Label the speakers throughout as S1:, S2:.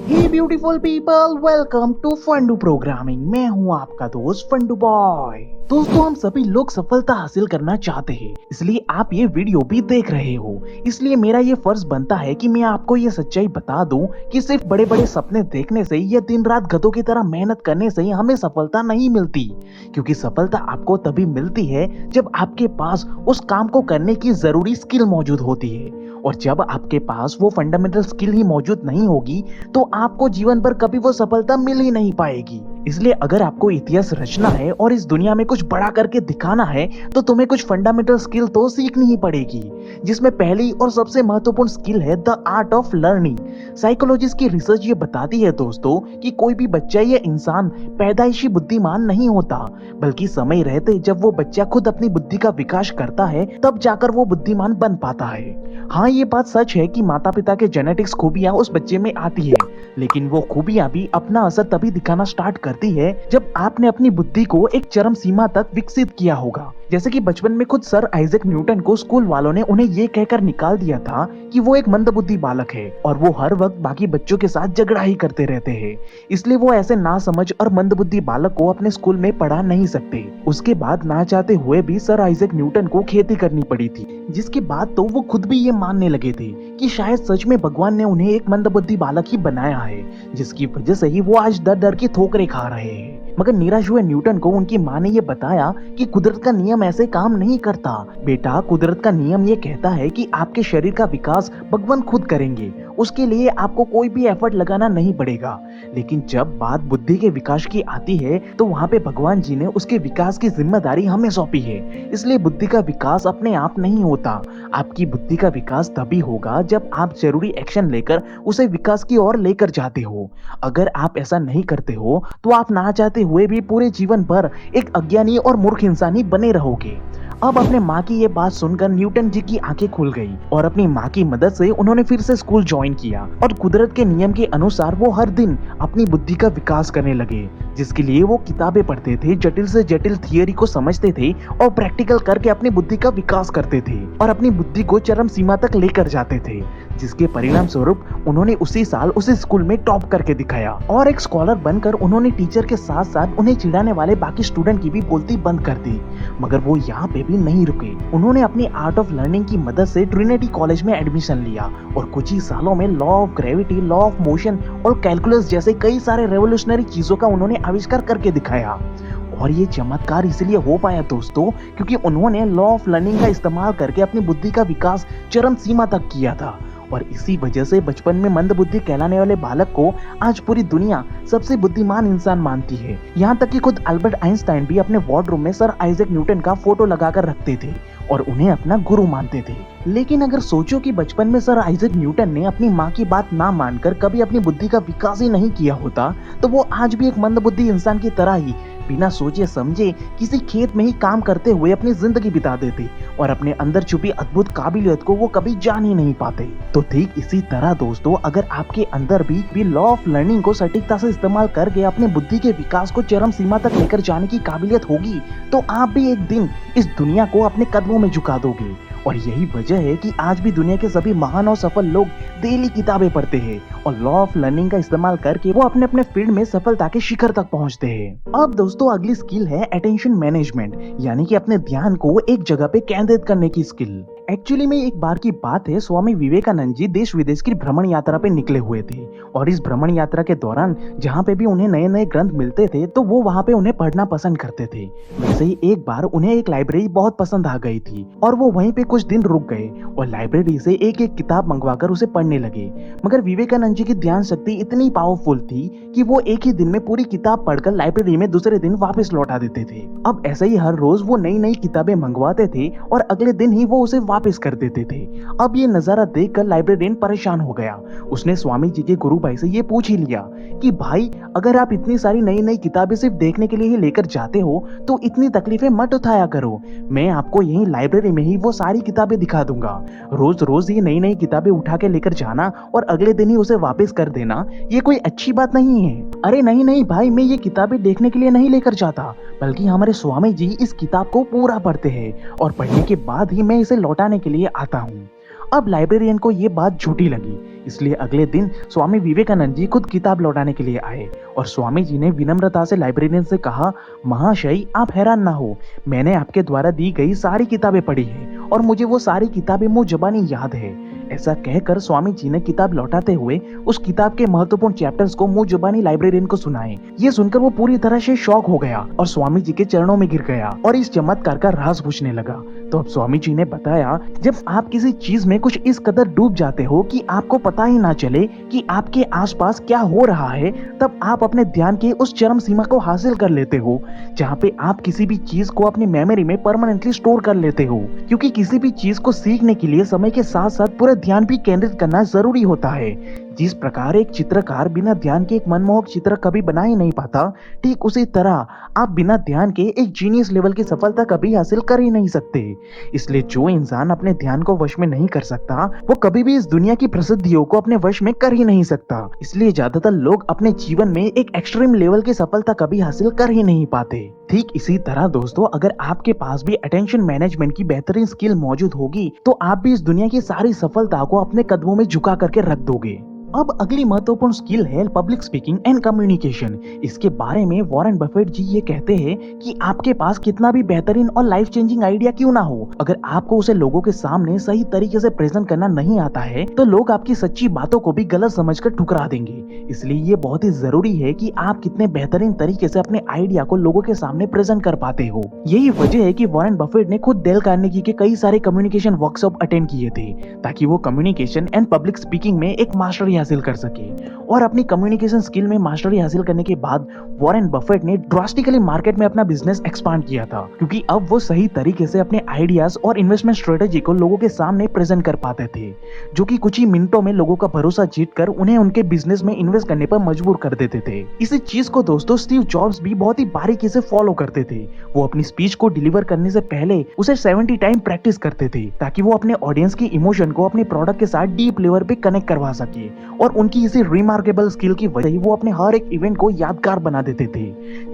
S1: Hey beautiful people, welcome to Fundoo programming. मैं हूं आपका दोस्त फंडू बॉय। दोस्तों, हम सभी लोग सफलता हासिल करना चाहते हैं, इसलिए आप ये वीडियो भी देख रहे हो। इसलिए मेरा ये फर्ज बनता है कि मैं आपको ये सच्चाई बता दूं कि सिर्फ बड़े बड़े सपने देखने से या दिन रात गधों की तरह मेहनत करने से हमें सफलता नहीं मिलती। क्योंकि सफलता आपको तभी मिलती है जब आपके पास उस काम को करने की जरूरी स्किल मौजूद होती है। और जब आपके पास वो फंडामेंटल स्किल ही मौजूद नहीं होगी तो आपको जीवन भर कभी वो सफलता मिल ही नहीं पाएगी। इसलिए अगर आपको इतिहास रचना है और इस दुनिया में कुछ बड़ा करके दिखाना है तो तुम्हें कुछ फंडामेंटल स्किल तो सीखनी ही पड़ेगी, जिसमें पहली और सबसे महत्वपूर्ण स्किल है the art of learning. Psychologist की रिसर्च ये बताती है दोस्तों कि कोई भी बच्चा या इंसान पैदाइशी बुद्धिमान नहीं होता, बल्कि समय रहते जब वो बच्चा खुद अपनी बुद्धि का विकास करता है तब जाकर वो बुद्धिमान बन पाता है। हाँ, ये बात सच है कि माता पिता के जेनेटिक्स खूबियां उस बच्चे में आती है, लेकिन वो खूबियां भी अपना असर तभी दिखाना स्टार्ट करती है जब आपने अपनी बुद्धि को एक चरम सीमा तक विकसित किया होगा। जैसे कि बचपन में खुद सर आइजैक न्यूटन को स्कूल वालों ने उन्हें ये कहकर निकाल दिया था कि वो एक मंदबुद्धि बालक है और वो हर वक्त बाकी बच्चों के साथ झगड़ा ही करते रहते हैं। इसलिए वो ऐसे नासमझ और मंदबुद्धि बालक को अपने स्कूल में पढ़ा नहीं सकते। उसके बाद ना चाहते हुए भी सर आइजैक न्यूटन को खेती करनी पड़ी थी, जिसके बाद तो वो खुद भी ये मानने लगे थे कि शायद सच में भगवान ने उन्हें एक मंदबुद्धि बालक ही बनाया है, जिसकी वजह से ही वो आज दर दर की ठोकरें खा रहे हैं। मगर निराश हुए न्यूटन को उनकी माँ ने ये बताया कि कुदरत का नियम ऐसे काम नहीं करता। बेटा, कुदरत का नियम ये कहता है कि आपके शरीर का विकास भगवान खुद करेंगे, उसके लिए आपको कोई भी एफर्ट लगाना नहीं पड़ेगा। लेकिन जब बात बुद्धि के विकास की आती है तो वहाँ पे भगवान जी ने उसके विकास की जिम्मेदारी हमें सौंपी है। इसलिए बुद्धि का विकास अपने आप नहीं होता। आपकी बुद्धि का विकास तभी होगा जब आप जरूरी एक्शन लेकर उसे विकास की ओर लेकर जाते हो। अगर आप ऐसा नहीं करते हो तो आप ना चाहते हुए भी पूरे जीवन भर एक अज्ञानी और मूर्ख इंसान ही बने रहोगे। अब अपने माँ की ये बात सुनकर न्यूटन जी की आंखें खुल गई और अपनी माँ की मदद से उन्होंने फिर से स्कूल ज्वाइन किया और कुदरत के नियम के अनुसार वो हर दिन अपनी बुद्धि का विकास करने लगे, जिसके लिए वो किताबें पढ़ते थे, जटिल से जटिल थियोरी को समझते थे और प्रैक्टिकल करके अपनी बुद्धि का विकास करते थे और अपनी बुद्धि को चरम सीमा तक लेकर जाते थे, जिसके परिणाम स्वरूप उन्होंने उसी साल उसी स्कूल में टॉप करके दिखाया। और एक स्कॉलर बनकर उन्होंने टीचर के साथ साथ उन्हें चिढ़ाने वाले बाकी स्टूडेंट की भी बोलती बंद कर दी। मगर वो यहाँ पे भी नहीं रुके। उन्होंने अपनी आर्ट ऑफ लर्निंग की मदद से ट्रिनिटी कॉलेज में एडमिशन लिया और कुछ ही सालों में law of gravity, law of motion और कैलकुलस जैसे कई सारे रेवोल्यूशनरी चीजों का उन्होंने आविष्कार करके दिखाया। और ये चमत्कार इसलिए हो पाया दोस्तों क्योंकि उन्होंने लॉ ऑफ लर्निंग का इस्तेमाल करके अपनी बुद्धि का विकास चरम सीमा तक किया था। और इसी वजह से बचपन में मंदबुद्धि कहलाने वाले बालक को आज पूरी दुनिया सबसे बुद्धिमान इंसान मानती है। यहाँ तक कि खुद अल्बर्ट आइंस्टाइन भी अपने वार्डरूम में सर आइजैक न्यूटन का फोटो लगाकर रखते थे और उन्हें अपना गुरु मानते थे। लेकिन अगर सोचो कि बचपन में सर आइजैक न्यूटन ने अपनी माँ की बात ना मानकर कभी अपनी बुद्धि का विकास ही नहीं किया होता तो वो आज भी एक मंदबुद्धि इंसान की तरह ही बिना सोचे समझे किसी खेत में ही काम करते हुए अपनी जिंदगी बिता देते और अपने अंदर छुपी अद्भुत काबिलियत को वो कभी जान ही नहीं पाते। तो ठीक इसी तरह दोस्तों, अगर आपके अंदर भी लॉ ऑफ लर्निंग को सटीकता से इस्तेमाल करके अपने बुद्धि के विकास को चरम सीमा तक लेकर जाने की काबिलियत होगी तो आप भी एक दिन इस दुनिया को अपने कदमों में झुका दोगे। और यही वजह है कि आज भी दुनिया के सभी महान और सफल लोग डेली किताबें पढ़ते हैं और लॉ ऑफ लर्निंग का इस्तेमाल करके वो अपने अपने फील्ड में सफलता के शिखर तक पहुंचते हैं। अब दोस्तों, अगली स्किल है अटेंशन मैनेजमेंट, यानी कि अपने ध्यान को एक जगह पे केंद्रित करने की स्किल। एक्चुअली में एक बार की बात है, स्वामी विवेकानंद जी देश विदेश की भ्रमण यात्रा पे निकले हुए थे और इस भ्रमण यात्रा के दौरान जहाँ पे भी उन्हें नए नए ग्रंथ मिलते थे तो वो वहाँ पे उन्हें पढ़ना पसंद करते थे। वैसे ही एक बार उन्हें एक लाइब्रेरी बहुत पसंद आ गई थी और वो वहीं पे कुछ दिन रुक गए और लाइब्रेरी से एक एक किताब मंगवाकर उसे पढ़ने लगे। मगर विवेकानंद जी की ध्यान शक्ति इतनी पावरफुल थी कि वो एक ही दिन में पूरी किताब पढ़कर लाइब्रेरी में दूसरे दिन वापस लौटा देते थे। अब ऐसे ही हर रोज वो नई नई किताबें मंगवाते थे और अगले दिन ही वो उसे वापस कर देते थे। अब ये नजारा देखकर लाइब्रेरियन परेशान हो गया। उसने स्वामी जी के गुरु भाई से ये पूछ ही लिया कि भाई, अगर आप इतनी सारी नई नई किताबें सिर्फ देखने के लिए ही लेकर जाते हो तो इतनी तकलीफें मत उठाया करो, मैं आपको यही लाइब्रेरी में ही वो सारी किताबें दिखा दूंगा। रोज रोज ये नई नई किताबें उठा के लेकर जाना और अगले दिन ही उसे वापस कर देना, ये कोई अच्छी बात नहीं है। अरे नहीं नहीं भाई, मैं ये किताबें देखने के लिए नहीं लेकर जाता, बल्कि हमारे स्वामी जी इस किताब को पूरा पढ़ते हैं और पढ़ने के बाद ही मैं इसे लौटाने के लिए आता हूँ। अब लाइब्रेरियन को ये बात झूठी लगी, इसलिए अगले दिन स्वामी विवेकानंद जी खुद किताब लौटाने के लिए आए और स्वामी जी ने विनम्रता से लाइब्रेरियन से कहा, महाशय आप हैरान ना हो, मैंने आपके द्वारा दी गई सारी किताबें पढ़ी है और मुझे वो सारी किताबें मुंह जबानी याद है। ऐसा कहकर स्वामी जी ने किताब लौटाते हुए उस किताब के महत्वपूर्ण चैप्टर्स को मुंह जुबानी लाइब्रेरियन को सुनाए। ये सुनकर वो पूरी तरह से शॉक हो गया और स्वामी जी के चरणों में गिर गया और इस चमत्कार का राज पूछने लगा। तो अब स्वामी जी ने बताया, जब आप किसी चीज में कुछ इस कदर डूब जाते हो कि आपको पता ही ना चले कि आपके आसपास क्या हो रहा है, तब आप अपने ध्यान की उस चरम सीमा को हासिल कर लेते हो जहाँ पे आप किसी भी चीज को अपनी मेमोरी में परमानेंटली स्टोर कर लेते हो। क्योंकि किसी भी चीज को सीखने के लिए समय के साथ साथ पूरा ध्यान भी केंद्रित करना जरूरी होता है। जिस प्रकार एक चित्रकार बिना ध्यान के एक मनमोहक चित्र कभी बना ही नहीं पाता, ठीक उसी तरह आप बिना ध्यान के एक जीनियस लेवल की सफलता कभी हासिल कर ही नहीं सकते। इसलिए जो इंसान अपने ध्यान को वश में नहीं कर सकता, वो कभी भी इस दुनिया की प्रसिद्धियों को अपने वश में कर ही नहीं सकता। इसलिए ज्यादातर लोग अपने जीवन में एक एक्सट्रीम लेवल की सफलता कभी हासिल कर ही नहीं पाते। ठीक इसी तरह दोस्तों, अगर आपके पास भी अटेंशन मैनेजमेंट की बेहतरीन स्किल मौजूद होगी, तो आप भी इस दुनिया की सारी सफलता को अपने कदमों में झुका करके रख दोगे। अब अगली महत्वपूर्ण स्किल है पब्लिक स्पीकिंग एंड कम्युनिकेशन। इसके बारे में वॉरेन बफेट जी ये कहते हैं कि आपके पास कितना भी बेहतरीन और लाइफ चेंजिंग आइडिया क्यों ना हो, अगर आपको उसे लोगों के सामने सही तरीके से प्रेजेंट करना नहीं आता है, तो लोग आपकी सच्ची बातों को भी गलत समझकर ठुकरा देंगे। इसलिए ये बहुत ही जरूरी है कि आप कितने बेहतरीन तरीके से अपने आइडिया को लोगों के सामने प्रेजेंट कर पाते हो। यही वजह है कि वॉरेन बफेट ने खुद डेल कार्नेगी के कई सारे कम्युनिकेशन वर्कशॉप अटेंड किए थे, ताकि वो कम्युनिकेशन एंड पब्लिक स्पीकिंग में एक मास्टरी हासिल कर सके। और अपनी कम्युनिकेशन स्किल में मास्टरी हासिल करने के बाद वॉरेन बफेट ने ड्रास्टिकली मार्केट में अपना बिजनेस एक्सपांड किया था, क्योंकि अब वो सही तरीके से अपने आइडियाज और इन्वेस्टमेंट स्ट्रेटेजी को लोगों के सामने प्रेजेंट कर पाते थे, जो कि कुछ ही मिनटों में लोगों का भरोसा जीतकर उन्हें उनके बिजनेस में इन्वेस्ट करने पर मजबूर कर देते थे। इसी चीज को दोस्तों स्टीव जॉब्स भी बहुत ही बारीकी से फॉलो करते थे। वो अपनी स्पीच को डिलीवर करने से पहले उसे 70 टाइम प्रैक्टिस करते थे, ताकि वो अपने ऑडियंस की इमोशन को अपने प्रोडक्ट के साथ डीप लेवल पे कनेक्ट करवा सके। और उनकी इसी रिमार्केबल स्किल की वजह से वो अपने हर एक इवेंट को यादगार बना देते थे,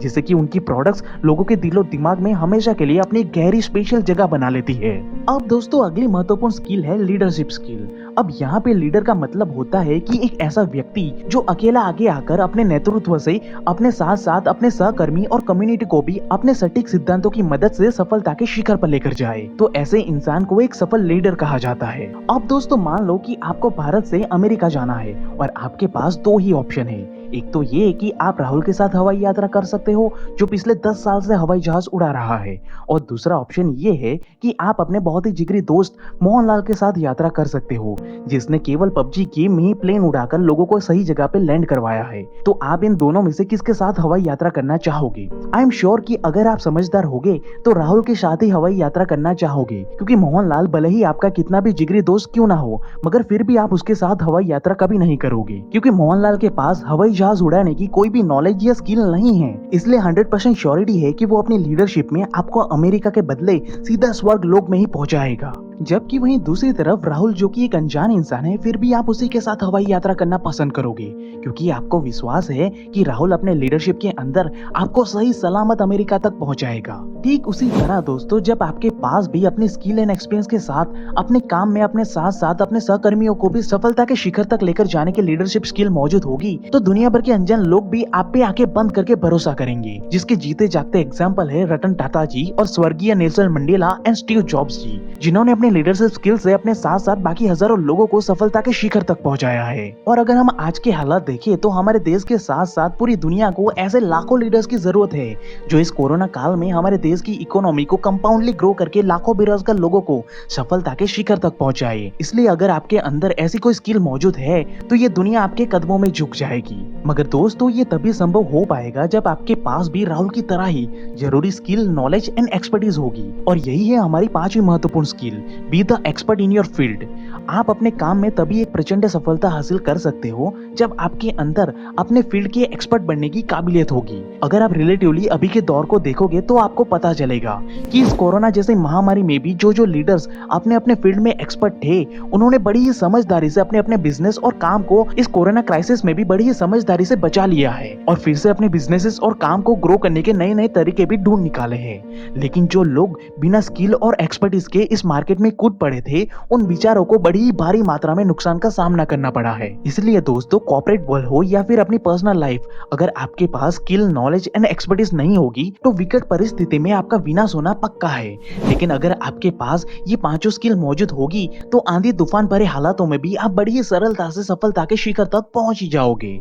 S1: जिससे कि उनकी प्रोडक्ट्स लोगों के दिलो दिमाग में हमेशा के लिए अपनी गहरी स्पेशल जगह बना लेती है। अब दोस्तों अगली महत्वपूर्ण स्किल है लीडरशिप स्किल। अब यहाँ पे लीडर का मतलब होता है कि एक ऐसा व्यक्ति जो अकेला आगे आकर अपने नेतृत्व से अपने साथ साथ अपने सहकर्मी और कम्युनिटी को भी अपने सटीक सिद्धांतों की मदद से सफलता के शिखर पर लेकर जाए, तो ऐसे इंसान को एक सफल लीडर कहा जाता है। अब दोस्तों मान लो कि आपको भारत से अमेरिका जाना है और आपके पास दो ही ऑप्शन है। एक तो ये कि आप राहुल के साथ हवाई यात्रा कर सकते हो, जो पिछले 10 साल से हवाई जहाज उड़ा रहा है, और दूसरा ऑप्शन ये है कि आप अपने बहुत ही जिगरी दोस्त मोहनलाल के साथ यात्रा कर सकते हो, जिसने केवल पबजी गेम में ही प्लेन उड़ाकर लोगों को सही जगह पे लैंड करवाया है। तो आप इन दोनों में से किसके साथ हवाई यात्रा करना चाहोगे? आई एम श्योर कि अगर आप समझदार होगे तो राहुल के साथ ही हवाई यात्रा करना चाहोगे, क्योंकि मोहनलाल भले ही आपका कितना भी जिगरी दोस्त क्यों ना हो, मगर फिर भी आप उसके साथ हवाई यात्रा कभी नहीं करोगे, क्योंकि मोहनलाल के पास हवाई जहाज उड़ाने की कोई भी नॉलेज या स्किल नहीं है। इसलिए 100% श्योरिटी है कि वो अपनी लीडरशिप में आपको अमेरिका के बदले सीधा स्वर्ग लोक में ही पहुंचाएगा। जबकि वहीं दूसरी तरफ राहुल, जो कि एक अनजान इंसान है, फिर भी आप उसी के साथ हवाई यात्रा करना पसंद करोगे, क्योंकि आपको विश्वास है कि राहुल अपने लीडरशिप के अंदर आपको सही सलामत अमेरिका तक पहुंचाएगा। ठीक उसी तरह दोस्तों, जब आपके पास भी अपनी स्किल एंड एक्सपीरियंस के साथ अपने काम में अपने साथ साथ अपने सहकर्मियों को भी सफलता के शिखर तक लेकर जाने की लीडरशिप स्किल मौजूद होगी, तो दुनिया भर के अनजान लोग भी आप पे आंखें बंद करके भरोसा करेंगे, जिसके जीते जागते एग्जाम्पल है रतन टाटा जी और स्वर्गीय Nelson Mandela and Steve Jobs ji, जिन्होंने अपने लीडरशिप स्किल से अपने साथ साथ बाकी हजारों लोगों को सफलता के शिखर तक पहुंचाया है। और अगर हम आज के हालात देखें तो हमारे देश के साथ साथ पूरी दुनिया को ऐसे लाखों लीडर्स की जरूरत है, जो इस कोरोना काल में हमारे देश की इकोनॉमी को कंपाउंडली ग्रो करके लाखों बेरोजगार लोगों को सफलता के शिखर तक पहुंचाए। इसलिए अगर आपके अंदर ऐसी कोई स्किल मौजूद है तो ये दुनिया आपके कदमों में झुक जाएगी। मगर दोस्तों ये तभी संभव हो पाएगा जब आपके पास भी राहुल की तरह ही जरूरी स्किल, नॉलेज एंड एक्सपर्टीज होगी। और यही है हमारी पांचवी महत्वपूर्ण skill, be the expert in your field. आप अपने काम में तभी एक प्रचंड सफलता हासिल कर सकते हो जब आपके अंदर अपने फील्ड के एक्सपर्ट बनने की काबिलियत होगी। अगर आप रिलेटिवली अभी के दौर को देखोगे तो आपको पता चलेगा कि इस कोरोना जैसी महामारी में भी जो लीडर्स अपने अपने फील्ड में एक्सपर्ट थे, उन्होंने बड़ी ही समझदारी से अपने अपने बिजनेस और काम को इस कोरोना क्राइसिस में भी बड़ी ही समझदारी से बचा लिया है और फिर से अपने बिजनेसेस और काम को ग्रो करने के नए नए तरीके भी ढूंढ निकाले हैं। लेकिन जो लोग बिना स्किल और एक्सपर्टीज के इस मार्केट में कूद पड़े थे, उन विचारों को बड़ी बड़ी भारी मात्रा में नुकसान का सामना करना पड़ा है। इसलिए दोस्तों, कॉर्पोरेट वर्ल्ड हो या फिर अपनी पर्सनल लाइफ, अगर आपके पास स्किल, नॉलेज एंड एक्सपर्टीज नहीं होगी तो विकट परिस्थिति में आपका विनाश होना पक्का है। लेकिन अगर आपके पास ये पांचों स्किल मौजूद होगी तो आंधी तूफान भरे हालातों में भी आप बड़ी ही सरलता से सफलता के शिखर तक पहुंच ही जाओगे।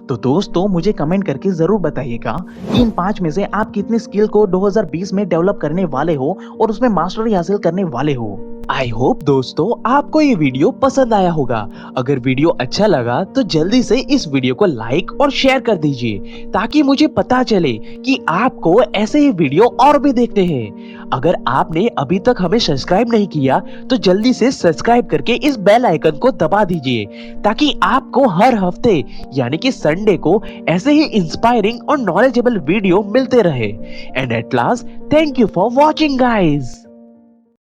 S1: तो दोस्तों, मुझे कमेंट करके जरूर बताइएगा कि इन 5 में से आप कितने स्किल को 2020 में डेवलप करने वाले हो और उसमें मास्टरी हासिल करने वाले हो। आई होप दोस्तों आपको ये वीडियो पसंद आया होगा। अगर वीडियो अच्छा लगा तो जल्दी से इस वीडियो को लाइक और शेयर कर दीजिए ताकि मुझे पता चले कि आपको ऐसे ही वीडियो और भी देखते हैं। अगर आपने अभी तक हमें सब्सक्राइब नहीं किया तो जल्दी से सब्सक्राइब करके इस बेल आइकन को दबा दीजिए ताकि आपको हर हफ्ते यानी कि संडे को ऐसे ही इंस्पायरिंग और नॉलेजेबल वीडियो मिलते रहे। And at last, thank you for watching guys.